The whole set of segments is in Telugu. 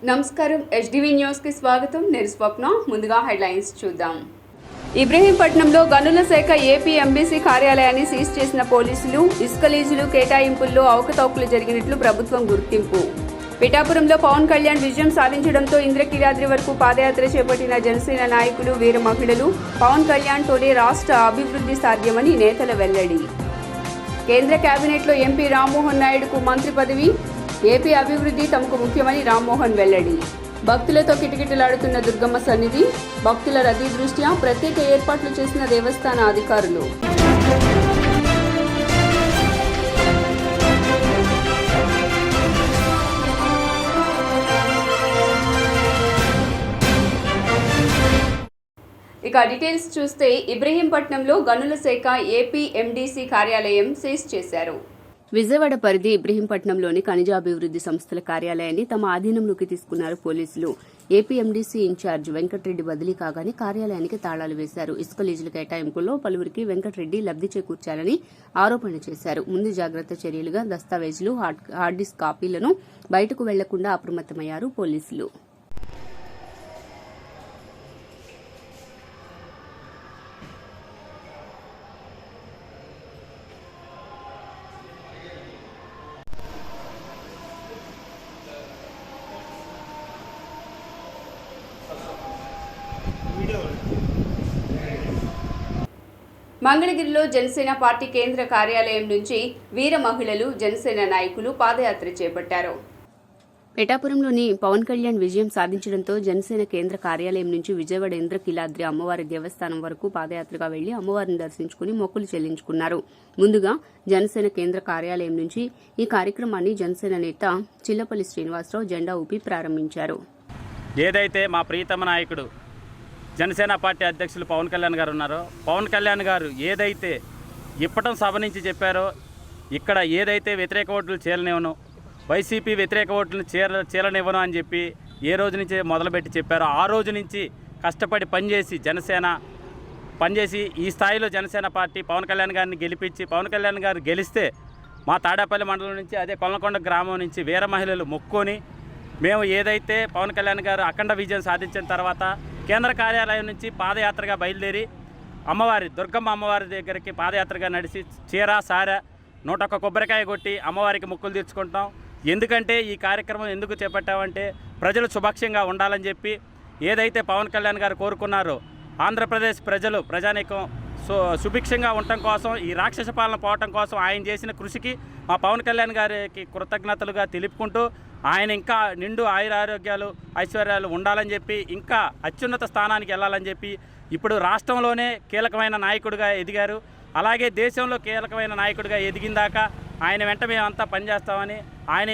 నమస్కారం HDV న్యూస్ కి స్వాగతం. నేను స్వప్న. ముందుగా హెడ్లైన్స్ చూద్దాం. ఇబ్రహీంపట్నంలో గనుల శాఖ ఏపీ ఎంబీసీ కార్యాలయాన్ని సీజ్ చేసిన పోలీసులు. ఇసుక లీజులు కేటాయింపుల్లో అవకతవకలు జరిగినట్లు ప్రభుత్వం గుర్తింపు. పిఠాపురంలో పవన్ కళ్యాణ్ విజయం సాధించడంతో ఇంద్రకీలాద్రి వరకు పాదయాత్ర చేపట్టిన జనసేన నాయకులు, వీర మహిళలు. పవన్ కళ్యాణ్తోనే రాష్ట్ర అభివృద్ధి సాధ్యమని నేతల వెల్లడి. కేంద్ర కేబినెట్లో ఎంపీ రామ్మోహన్ నాయుడుకు మంత్రి పదవి. ఏపీ అభివృద్ధి తమకు ముఖ్యమని రామ్మోహన్ వెల్లడి. భక్తులతో కిటకిటలాడుతున్న దుర్గమ్మ సన్నిధి. భక్తుల రద్దీ దృష్ట్యా ప్రత్యేక ఏర్పాట్లు చేసిన దేవస్థాన అధికారులు. ఇక డీటెయిల్స్ చూస్తే ఇబ్రహీంపట్నంలో గనుల శాఖ ఏపీ ఎండీసీ కార్యాలయం సీజ్ చేశారు. విజయవాడ పరిధి ఇబ్రహీంపట్నంలోని ఖనిజాభివృద్ధి సంస్థల కార్యాలయాన్ని తమ ఆధీనంలోకి తీసుకున్నారు పోలీసులు. ఏపీ ఎండీసీ ఇన్ఛార్జ్ వెంకటరెడ్డి బదిలీ కాగానే కార్యాలయానికి తాళాలు వేశారు. ఇసుక లీజుల కేటాయింపుల్లో పలువురికి వెంకటరెడ్డి లబ్ది చేకూర్చాలని ఆరోపణ చేశారు. ముందు జాగ్రత్త చర్యలుగా దస్తావేజులు, హార్డ్ డిస్క్ కాపీలను బయటకు వెళ్లకుండా అప్రమత్తమయ్యారు పోలీసులు. మంగళగిరిలో జనసేన పార్టీ కేంద్ర కార్యాలయం నుంచి వీర మహిళలు, జనసేన నాయకులు పాదయాత్ర చేపట్టారు. పిఠాపురంలోని పవన్ కళ్యాణ్ విజయం సాధించడంతో జనసేన కేంద్ర కార్యాలయం నుంచి విజయవాడ ఇంద్రకీలాద్రి అమ్మవారి దేవస్థానం వరకు పాదయాత్రగా వెళ్లి అమ్మవారిని దర్శించుకుని మొక్కులు చెల్లించుకున్నారు. ముందుగా జనసేన కేంద్ర కార్యాలయం నుంచి ఈ కార్యక్రమాన్ని జనసేన నేత చిల్లపల్లి శ్రీనివాసరావు జెండా ఊపి ప్రారంభించారు. ఏదైతే మా ప్రీతమ నాయకుడు జనసేన పార్టీ అధ్యక్షులు పవన్ కళ్యాణ్ గారు ఉన్నారో, పవన్ కళ్యాణ్ గారు ఏదైతే ఇప్పటం సభ నుంచి చెప్పారో, ఇక్కడ ఏదైతే వ్యతిరేక ఓట్లు చేరనివ్వను, వైసీపీ వ్యతిరేక ఓట్లను చేరనివ్వను అని చెప్పి ఏ రోజు నుంచి మొదలుపెట్టి చెప్పారో ఆ రోజు నుంచి కష్టపడి పనిచేసి ఈ స్థాయిలో జనసేన పార్టీ పవన్ కళ్యాణ్ గారిని గెలిపించి, పవన్ కళ్యాణ్ గారు గెలిస్తే మా తాడేపల్లి మండలం నుంచి, అదే కొల్లకొండ గ్రామం నుంచి వీర మహిళలు మొక్కుని మేము ఏదైతే పవన్ కళ్యాణ్ గారు అఖండ విజయం సాధించిన తర్వాత కేంద్ర కార్యాలయం నుంచి పాదయాత్రగా బయలుదేరి అమ్మవారి దుర్గమ్మ అమ్మవారి దగ్గరికి పాదయాత్రగా నడిచి చీర సార 101 కొబ్బరికాయ కొట్టి అమ్మవారికి మొక్కులు తీర్చుకుంటాం. ఎందుకంటే ఈ కార్యక్రమం ఎందుకు చేపట్టామంటే ప్రజలు సుభక్షంగా ఉండాలని చెప్పి ఏదైతే పవన్ కళ్యాణ్ గారు కోరుకున్నారో, ఆంధ్రప్రదేశ్ ప్రజానీకం సుభిక్షంగా ఉండటం కోసం, ఈ రాక్షస పాలన పోవటం కోసం ఆయన చేసిన కృషికి మా పవన్ కళ్యాణ్ గారికి కృతజ్ఞతలుగా తెలుపుకుంటూ ఆయన ఇంకా నిండు ఆయురారోగ్యాలు, ఐశ్వర్యాలు ఉండాలని చెప్పి, ఇంకా అత్యున్నత స్థానానికి వెళ్ళాలని చెప్పి ఇప్పుడు రాష్ట్రంలోనే కీలకమైన నాయకుడిగా ఎదిగారు. అలాగే దేశంలో కీలకమైన నాయకుడిగా ఎదిగిందాక ఆయన వెంట మేమంతా పనిచేస్తామని, ఆయన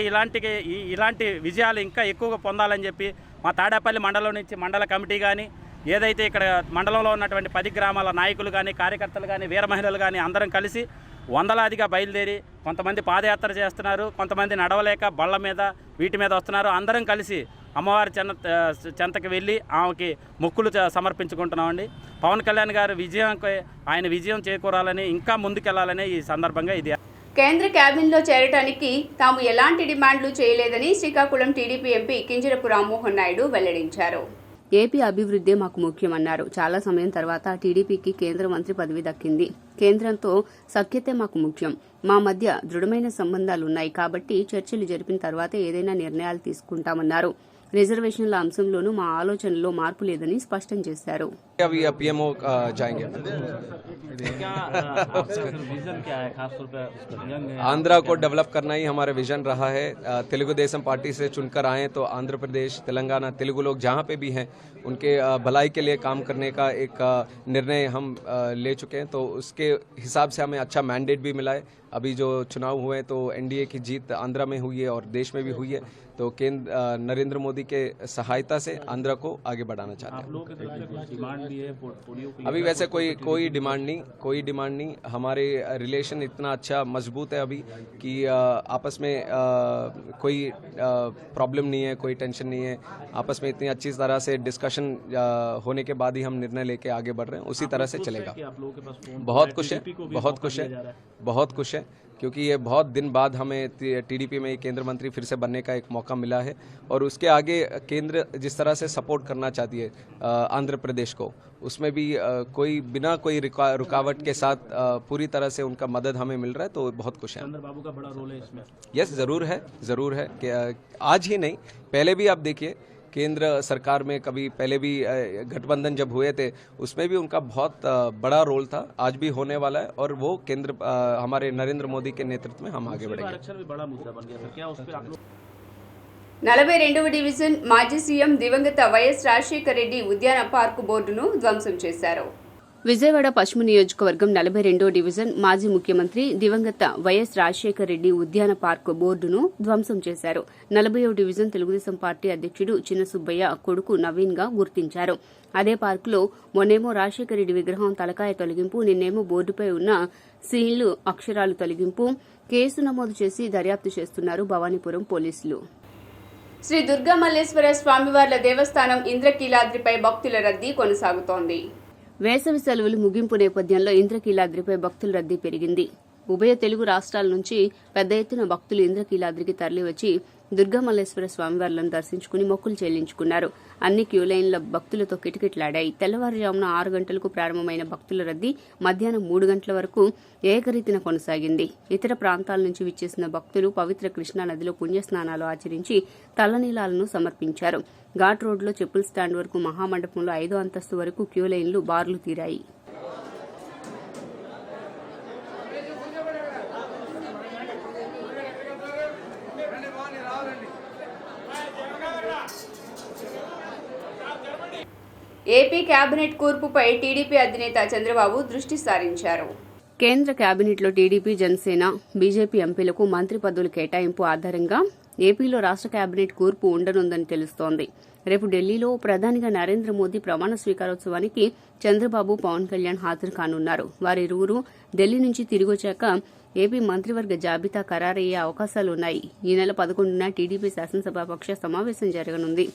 ఇలాంటి విజయాలు ఇంకా ఎక్కువగా పొందాలని చెప్పి మా తాడేపల్లి మండలం నుంచి మండల కమిటీ కానీ, ఏదైతే ఇక్కడ మండలంలో ఉన్నటువంటి 10 గ్రామాల నాయకులు కానీ, కార్యకర్తలు కానీ, వీర మహిళలు కానీ అందరం కలిసి వందలాదిగా బయలుదేరి కొంతమంది పాదయాత్ర చేస్తున్నారు, కొంతమంది నడవలేక బళ్ళ మీద వీటి మీద వస్తున్నారు. అందరం కలిసి అమ్మవారి చెంతకి వెళ్ళి ఆమెకి మొక్కులు సమర్పించుకుంటున్నామండి. పవన్ కళ్యాణ్ గారు ఆయన విజయం చేకూరాలని, ఇంకా ముందుకెళ్లాలని ఈ సందర్భంగా ఇది. కేంద్ర క్యాబినెట్లో చేరడానికి తాము ఎలాంటి డిమాండ్లు చేయలేదని శ్రీకాకుళం టీడీపీ ఎంపీ కింజరపు రామ్మోహన్ నాయుడు వెల్లడించారు. ఏపీ అభివృద్ధే మాకు ముఖ్యమన్నారు. చాలా సమయం తర్వాత టీడీపీకి కేంద్ర మంత్రి పదవి దక్కింది. కేంద్రంతో సఖ్యతే మాకు ముఖ్యం. మా మధ్య దృఢమైన సంబంధాలున్నాయి కాబట్టి చర్చలు జరిపిన తర్వాతే ఏదైనా నిర్ణయాలు తీసుకుంటామన్నారు. రిజర్వేషన్ల అంశంలోనూ మా ఆలోచనలో మార్పు లేదని స్పష్టం చేశారు. आंध्रा को डेवलप करना ही हमारा विजन रहा है. तेलुगु देशम पार्टी से चुनकर आए तो आंध्र प्रदेश, तेलंगाना, तेलुगु लोग जहाँ पे भी हैं उनके भलाई के लिए काम करने का एक निर्णय हम ले चुके हैं. तो उसके हिसाब से हमें अच्छा मैंडेट भी मिला है. अभी जो चुनाव हुए तो एनडीए की जीत आंध्रा में हुई है और देश में भी हुई है. तो केंद्र नरेंद्र मोदी के सहायता से आंध्रा को आगे बढ़ाना चाहते हैं. अभी वैसे कोई डिमांड नहीं. हमारे रिलेशन इतना अच्छा मजबूत है अभी कि आपस में कोई प्रॉब्लम नहीं है, कोई टेंशन नहीं है. आपस में इतनी अच्छी तरह से डिस्कशन होने के बाद ही हम निर्णय लेके आगे बढ़ रहे हैं. उसी तरह से चलेगा. बहुत खुश है. हैं, क्योंकि ये बहुत दिन बाद हमें टीडीपी में केंद्र मंत्री फिर से बनने का एक मौका मिला है। और उसके आगे केंद्र जिस तरह से सपोर्ट करना चाहती है आंध्र प्रदेश को, उसमें भी कोई बिना कोई रुकावट के साथ पूरी तरह से उनका मदद हमें मिल रहा है, तो बहुत खुश हैं। चंद्रबाबू का बड़ा रोल है इसमें। यस, ज़रूर है कि आज ही नहीं, पहले भी आप देखिए केंद्र सरकार में कभी पहले भी गठबंधन जब हुए थे उसमें भी उनका बहुत बड़ा रोल था, आज भी होने वाला है। और वो केंद्र हमारे नरेंद्र मोदी के नेतृत्व में हम आगे बढ़ेंगे। आरक्षण भी बड़ा मुद्दा बन गया था, क्या उस पर आप लोग 42వ డివిజన్ మాజీ సీఎం దివంగత వైఎస్ రాజశేఖర రెడ్డి ఉద్యాన పార్కు బోర్డును ధ్వంసం చేశారు. విజయవాడ పశ్చిమ నియోజకవర్గం 42వ డివిజన్ మాజీ ముఖ్యమంత్రి దివంగత వైఎస్ రాజశేఖర రెడ్డి ఉద్యాన పార్కు బోర్డును ధ్వంసం చేశారు. 40వ డివిజన్ తెలుగుదేశం పార్టీ అధ్యక్షుడు చిన్న సుబ్బయ్య కొడుకు నవీన్ గా గుర్తించారు. అదే పార్కులో మొన్నేమో రాజశేఖర రెడ్డి విగ్రహం తలకాయ తొలగింపు, నిన్నేమో బోర్డుపై ఉన్న సీన్లు అక్షరాలు తొలగింపు కేసు నమోదు చేసి దర్యాప్తు చేస్తున్నారు భవానీపురం పోలీసులు. శ్రీ దుర్గా మల్లేశ్వర స్వామివార్ల దేవస్థానం ఇంద్రకీలాద్రిపై భక్తుల రద్దీ కొనసాగుతోంది. వేసవి సెలవులు ముగింపు నేపథ్యంలో ఇంద్రకీలాద్రిపై భక్తుల రద్దీ పెరిగింది. ఉభయ తెలుగు రాష్ట్రాల నుంచి పెద్ద ఎత్తున భక్తులు ఇంద్రకీలాద్రికి తరలివచ్చి దుర్గామల్లేశ్వర స్వామివార్లను దర్శించుకుని మొక్కులు చెల్లించుకున్నారు. అన్ని క్యూలైన్ల భక్తులతో కిటకిటలాడాయి. తెల్లవారుజామున 6 గంటలకు ప్రారంభమైన భక్తుల రద్దీ మధ్యాహ్నం 3 గంటల వరకు ఏకరీతిన కొనసాగింది. ఇతర ప్రాంతాల నుంచి విచ్చేసిన భక్తులు పవిత్ర కృష్ణా నదిలో పుణ్యస్నానాలు ఆచరించి తలనీలాలను సమర్పించారు. ఘాట్ రోడ్లో చెప్పుల స్టాండ్ వరకు, మహామండపంలో 5వ అంతస్తు వరకు క్యూలైన్లు బార్లు తీరాయి. ఏపీ కేబినెట్ కూర్పుపై టీడీపీ అధినేత చంద్రబాబు దృష్టి సారించారు. కేంద్ర కేబినెట్లో టీడీపీ, జనసేన, బీజేపీ ఎంపీలకు మంత్రి పదవుల కేటాయింపు ఆధారంగా ఏపీలో రాష్ట్ర కేబినెట్ కూర్పు ఉండనుందని తెలుస్తోంది. రేపు ఢిల్లీలో ప్రధానిగా నరేంద్ర మోదీ ప్రమాణ స్వీకారోత్సవానికి చంద్రబాబు, పవన్ కళ్యాణ్ హాజరు కానున్నారు. వారిరువురు ఢిల్లీ నుంచి తిరిగొచ్చాక ఏపీ మంత్రివర్గ జాబితా ఖరారయ్యే అవకాశాలున్నాయి. ఈ నెల 11న టీడీపీ శాసనసభాపక్ష సమావేశం జరగనుంది.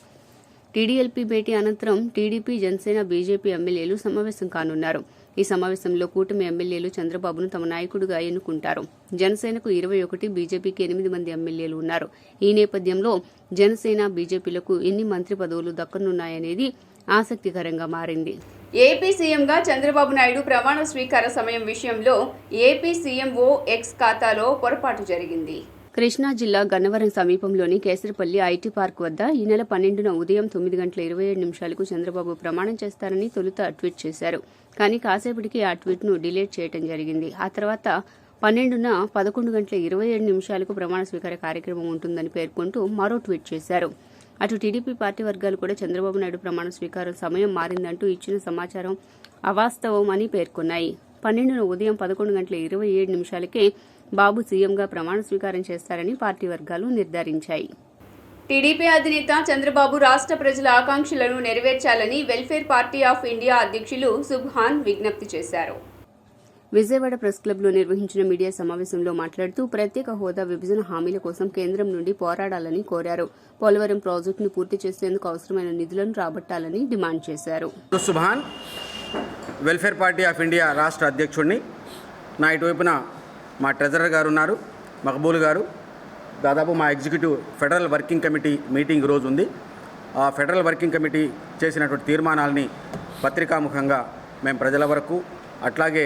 టీడీఎల్పీ భేటీ అనంతరం టీడీపీ, జనసేన, బీజేపీ ఎమ్మెల్యేలు సమావేశం కానున్నారు. ఈ సమావేశంలో కూటమి ఎమ్మెల్యేలు చంద్రబాబును తమ నాయకుడిగా ఎన్నుకుంటారు. జనసేనకు 21, బీజేపీకి 8 మంది ఎమ్మెల్యేలు ఉన్నారు. ఈ నేపథ్యంలో జనసేన, బీజేపీలకు ఎన్ని మంత్రి పదవులు దక్కనున్నాయనేది ఆసక్తికరంగా మారింది. ఏపీ సీఎంగా చంద్రబాబు నాయుడు ప్రమాణ స్వీకార సమయం విషయంలో ఏపీ సీఎంఓ ఎక్స్ ఖాతాలో పొరపాటు జరిగింది. కృష్ణా జిల్లా గన్నవరం సమీపంలోని కేసరపల్లి ఐటీ పార్క్ వద్ద ఈ నెల 12న ఉదయం 9:27 చంద్రబాబు ప్రమాణం చేస్తారని తొలుత ట్వీట్ చేశారు. కానీ కాసేపటికి ఆ ట్వీట్ను డిలీట్ చేయడం జరిగింది. ఆ తర్వాత 12న 11:27 ప్రమాణ స్వీకార కార్యక్రమం ఉంటుందని పేర్కొంటూ మరో ట్వీట్ చేశారు. అటు టీడీపీ పార్టీ వర్గాలు కూడా చంద్రబాబు నాయుడు ప్రమాణ స్వీకారం సమయం మారిందంటూ ఇచ్చిన సమాచారం అవాస్తవం అని పేర్కొన్నాయి. 12న ఉదయం 11:27 బాబు సీఎంగా ప్రమాణ స్వీకారం చేస్తారని పార్టీ వర్గాలు నిర్ధారించాయి. టీడీపీ అధినేత చంద్రబాబు రాష్ట్ర ప్రజల ఆకాంక్షలను నెరవేర్చాలని వెల్ఫేర్ పార్టీ ఆఫ్ ఇండియా అధ్యక్షులు సుబ్హాన్ విజ్ఞప్తి చేశారు. విజయవాడ ప్రెస్ క్లబ్లో నిర్వహించిన మీడియా సమావేశంలో మాట్లాడుతూ ప్రత్యేక హోదా విభజన హామీల కోసం కేంద్రం నుండి పోరాడాలని కోరారు. పోలవరం ప్రాజెక్టును పూర్తి చేసేందుకు అవసరమైన నిధులను రాబట్టాలని డిమాండ్ చేశారు. సుబ్హాన్, వెల్ఫేర్ పార్టీ ఆఫ్ ఇండియా రాష్ట్ర అధ్యక్షుడిని. నా ఇటువైపున మా ట్రెజరర్ గారు ఉన్నారు, మక్బూల్ గారు. దాదాపు మా executive federal working committee meeting రోజు ఉంది. ఆ ఫెడరల్ వర్కింగ్ కమిటీ చేసినటువంటి తీర్మానాలని పత్రికాముఖంగా మేము ప్రజల వరకు, అట్లాగే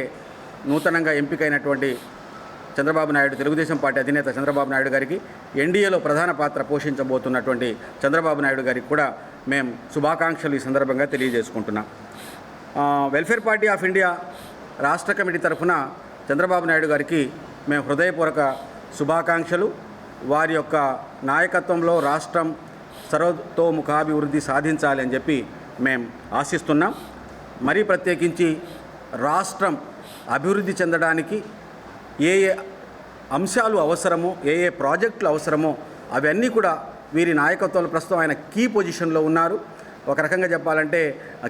నూతనంగా ఎంపికైనటువంటి చంద్రబాబు నాయుడు, తెలుగుదేశం పార్టీ అధినేత చంద్రబాబు నాయుడు గారికి, ఎన్డీఏలో ప్రధాన పాత్ర పోషించబోతున్నటువంటి చంద్రబాబు నాయుడు గారికి కూడా మేము శుభాకాంక్షలు ఈ సందర్భంగా తెలియజేసుకుంటున్నాం. వెల్ఫేర్ పార్టీ ఆఫ్ ఇండియా రాష్ట్ర కమిటీ తరఫున చంద్రబాబు నాయుడు గారికి మేము హృదయపూర్వక శుభాకాంక్షలు. వారి యొక్క నాయకత్వంలో రాష్ట్రం సర్వతోముఖాభివృద్ధి సాధించాలి అని చెప్పి మేము ఆశిస్తున్నాం. మరీ ప్రత్యేకించి రాష్ట్రం అభివృద్ధి చెందడానికి ఏ ఏ అంశాలు అవసరమో, ఏ ఏ ప్రాజెక్టులు అవసరమో అవన్నీ కూడా వీరి నాయకత్వంలో ప్రస్తుతం ఆయన కీ పొజిషన్లో ఉన్నారు. ఒక రకంగా చెప్పాలంటే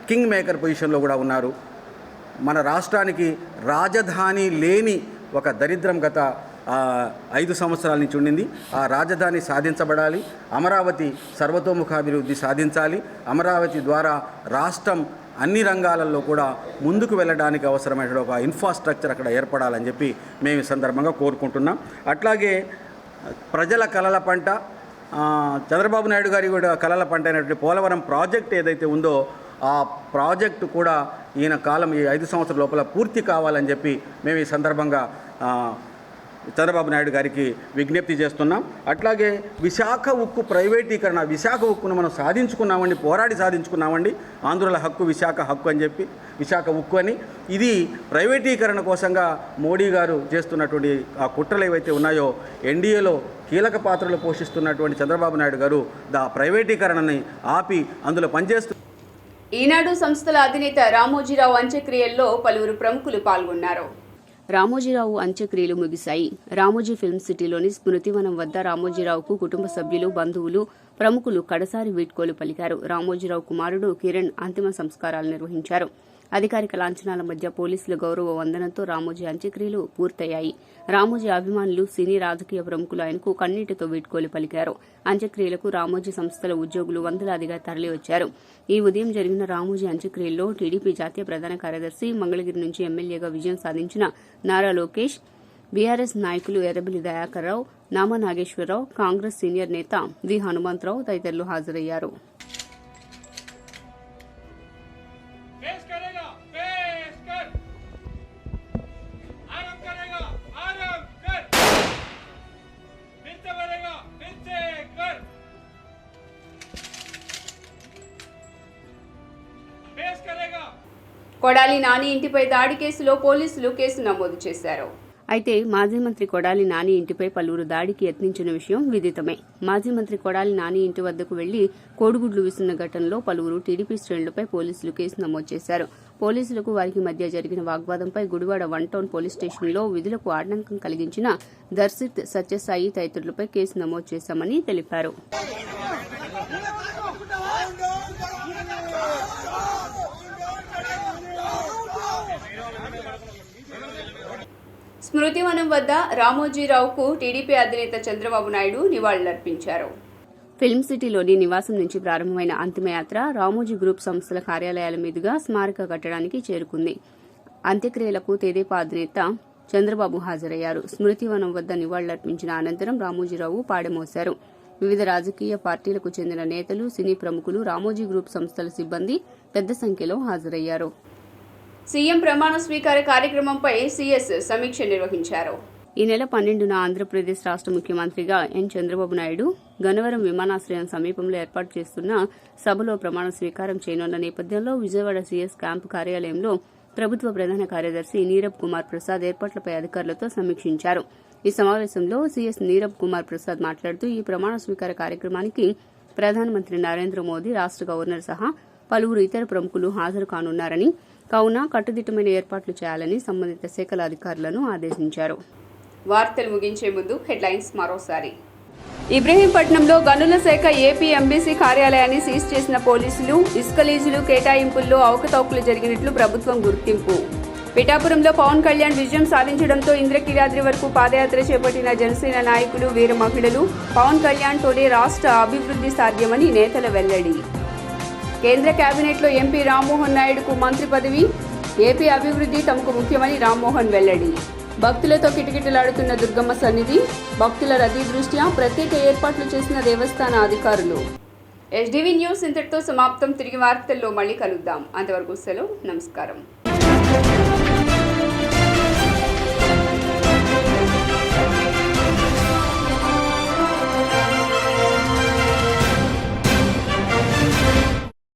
కింగ్ మేకర్ పొజిషన్లో కూడా ఉన్నారు. మన రాష్ట్రానికి రాజధాని లేని ఒక దరిద్రం గత 5 సంవత్సరాల నుంచి ఉండింది. ఆ రాజధాని సాధించబడాలి. అమరావతి సర్వతోముఖాభివృద్ధి సాధించాలి. అమరావతి ద్వారా రాష్ట్రం అన్ని రంగాలలో కూడా ముందుకు వెళ్ళడానికి అవసరమైన ఒక ఇన్ఫ్రాస్ట్రక్చర్ అక్కడ ఏర్పడాలని చెప్పి మేము ఈ సందర్భంగా కోరుకుంటున్నాం. అట్లాగే ప్రజల కలల పంట చంద్రబాబు నాయుడు గారి కూడా కలల పంట అయినటువంటి పోలవరం ప్రాజెక్ట్ ఏదైతే ఉందో ఆ ప్రాజెక్టు కూడా ఈయన కాలం ఈ 5 సంవత్సరాల లోపల పూర్తి కావాలని చెప్పి మేము ఈ సందర్భంగా చంద్రబాబు నాయుడు గారికి విజ్ఞప్తి చేస్తున్నాం. అట్లాగే విశాఖ ఉక్కు ప్రైవేటీకరణ, విశాఖ ఉక్కును మనం సాధించుకున్నామండి, పోరాడి సాధించుకున్నామండి. ఆంధ్రుల హక్కు విశాఖ హక్కు అని చెప్పి విశాఖ ఉక్కు అని. ఇది ప్రైవేటీకరణ కోసంగా మోడీ గారు చేస్తున్నటువంటి ఆ కుట్రలు ఏవైతే ఉన్నాయో ఎన్డీఏలో కీలక పాత్రలు పోషిస్తున్నటువంటి చంద్రబాబు నాయుడు గారు ప్రైవేటీకరణని ఆపి అందులో పనిచేస్తూ ఈనాడు సంస్థల అధినేత రామోజీరావు అంత్యక్రియల్లో పలువురు ప్రముఖులు పాల్గొన్నారు. రామోజీరావు అంత్యక్రియలు ముగిశాయి. రామోజీ ఫిల్మ్ సిటీలోని స్మృతివనం వద్ద రామోజీరావుకు కుటుంబ సభ్యులు, బంధువులు, ప్రముఖులు కడసారి వీడ్కోలు పలికారు. రామోజీరావు కుమారుడు కిరణ్ అంతిమ సంస్కారాలు నిర్వహించారు. అధికారిక లాంఛనాల మధ్య పోలీసుల గౌరవ వందనంతో రామోజీ అంత్యక్రియలు పూర్తయ్యాయి. రామోజీ అభిమానులు, సినీ రాజకీయ ప్రముఖులు ఆయనకు కన్నీటితో వీడ్కోలు పలికారు. అంత్యక్రియలకు రామోజీ సంస్థల ఉద్యోగులు వందలాదిగా తరలివచ్చారు. ఈ ఉదయం జరిగిన రామోజీ అంత్యక్రియల్లో టీడీపీ జాతీయ ప్రధాన కార్యదర్శి, మంగళగిరి నుంచి ఎమ్మెల్యేగా విజయం సాధించిన నారా లోకేష్, బీఆర్ఎస్ నాయకులు ఎర్రబెల్లి దయాకర్ రావు, నామా నాగేశ్వరరావు, కాంగ్రెస్ సీనియర్ నేత వి హనుమంతరావు తదితరులు హాజరయ్యారు. కొడాలి నాని ఇంటిపై దాడి కేసులో పోలీసులు కేసు నమోదు చేశారు. అయితే మాజీ మంత్రి కొడాలి నాని ఇంటిపై పలువురు దాడికి యత్నించిన విషయం విదితమే. మాజీ మంత్రి కొడాలి నాని ఇంటి వద్దకు వెళ్లి కోడిగుడ్లు విసున్న ఘటనలో పలువురు టీడీపీ శ్రేణులపై పోలీసులు కేసు నమోదు చేశారు. పోలీసులకు వారికి మధ్య జరిగిన వాగ్వాదంపై గుడివాడ 1 టౌన్ పోలీస్ స్టేషన్లో విధులకు ఆటంకం కలిగించిన దర్శిత్, సత్యసాయి తదితరులపై కేసు నమోదు చేశామని తెలిపారు. స్మృతివనం వద్ద రామోజీరావుకు టీడీపీ అధినేత చంద్రబాబు నాయుడు నివాళులర్పించారు. ఫిల్మ్ సిటీలోని నివాసం నుంచి ప్రారంభమైన అంతిమయాత్ర రామోజీ గ్రూప్ సంస్థల కార్యాలయాల మీదుగా స్మారక కట్టడానికి చేరుకుంది. అంత్యక్రియలకు తెదేపా అధినేత చంద్రబాబు హాజరయ్యారు. స్మృతివనం వద్ద నివాళులర్పించిన అనంతరం రామోజీరావు పాడెమోశారు. వివిధ రాజకీయ పార్టీలకు చెందిన నేతలు, సినీ ప్రముఖులు, రామోజీ గ్రూప్ సంస్థల సిబ్బంది పెద్ద సంఖ్యలో హాజరయ్యారు. సీఎం ప్రమాణ స్వీకార కార్యక్రమంపై సీఎస్ సమీక్ష నిర్వహించారు. ఈ నెల 12న ఆంధ్రప్రదేశ్ రాష్ట్ర ముఖ్యమంత్రిగా ఎన్ చంద్రబాబు నాయుడు గన్నవరం విమానాశ్రయం సమీపంలో ఏర్పాటు చేస్తున్న సభలో ప్రమాణ స్వీకారం చేయనున్న నేపథ్యంలో విజయవాడ సీఎస్ క్యాంపు కార్యాలయంలో ప్రభుత్వ ప్రధాన కార్యదర్శి నీరబ్ కుమార్ ప్రసాద్ ఏర్పాట్లపై అధికారులతో సమీక్షించారు. ఈ సమావేశంలో సీఎస్ నీరబ్ కుమార్ ప్రసాద్ మాట్లాడుతూ ఈ ప్రమాణ స్వీకార కార్యక్రమానికి ప్రధానమంత్రి నరేంద్ర మోదీ, రాష్ట్ర గవర్నర్ సహా పలువురు ఇతర ప్రముఖులు హాజరు కానున్నారని, కావున కట్టుదిట్టమైన ఏర్పాట్లు చేయాలని సంబంధిత శాఖల అధికారులను ఆదేశించారు. వార్తలు ముగించే ముందు హెడ్లైన్స్ మరోసారి. ఇబ్రహీంపట్నంలో గనుల శాఖ ఏపీ ఎంబీసీ కార్యాలయాన్ని సీజ్ చేసిన పోలీసులు. ఇసుక లీజులు కేటాయింపుల్లో అవకతవకలు జరిగినట్లు ప్రభుత్వం గుర్తింపు. పిఠాపురంలో పవన్ కళ్యాణ్ విజయం సాధించడంతో ఇంద్రకీలాద్రి వరకు పాదయాత్ర చేపట్టిన జనసేన నాయకులు, వీర మహిళలు. పవన్ కళ్యాణ్తోనే రాష్ట్ర అభివృద్ధి సాధ్యమని నేతల వెల్లడి. కేంద్ర కేబినెట్లో ఎంపీ రామ్మోహన్ నాయుడుకు మంత్రి పదవి. ఏపీ అభివృద్ధి తమకు ముఖ్యమని రామ్మోహన్ వెల్లడి. భక్తులతో కిటకిటలాడుతున్న దుర్గమ్మ సన్నిధి. భక్తుల రద్దీ దృష్ట్యా ప్రత్యేక ఏర్పాట్లు చేసిన దేవస్థాన అధికారులు. ఎస్డీవీ న్యూస్ ఇంతటితో సమాప్తం. తిరిగి వార్తల్లో మళ్ళీ కలుద్దాం. అంతవరకు సెలవు. నమస్కారం.